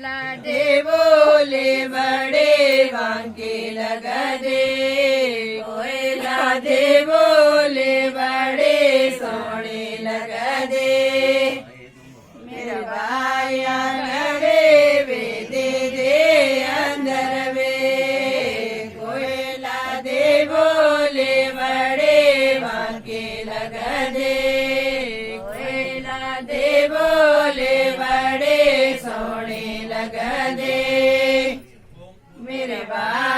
लाडे बोले बड़े वांके लगा दे कोयला दे बोले बड़े सोने लगा दे मेरा भाया लड़े वे दे अंदर वे कोयला दे बोले बड़े वांके लगा दे कोयला दे बोले बड़े सोने लगा दे मेरे भाई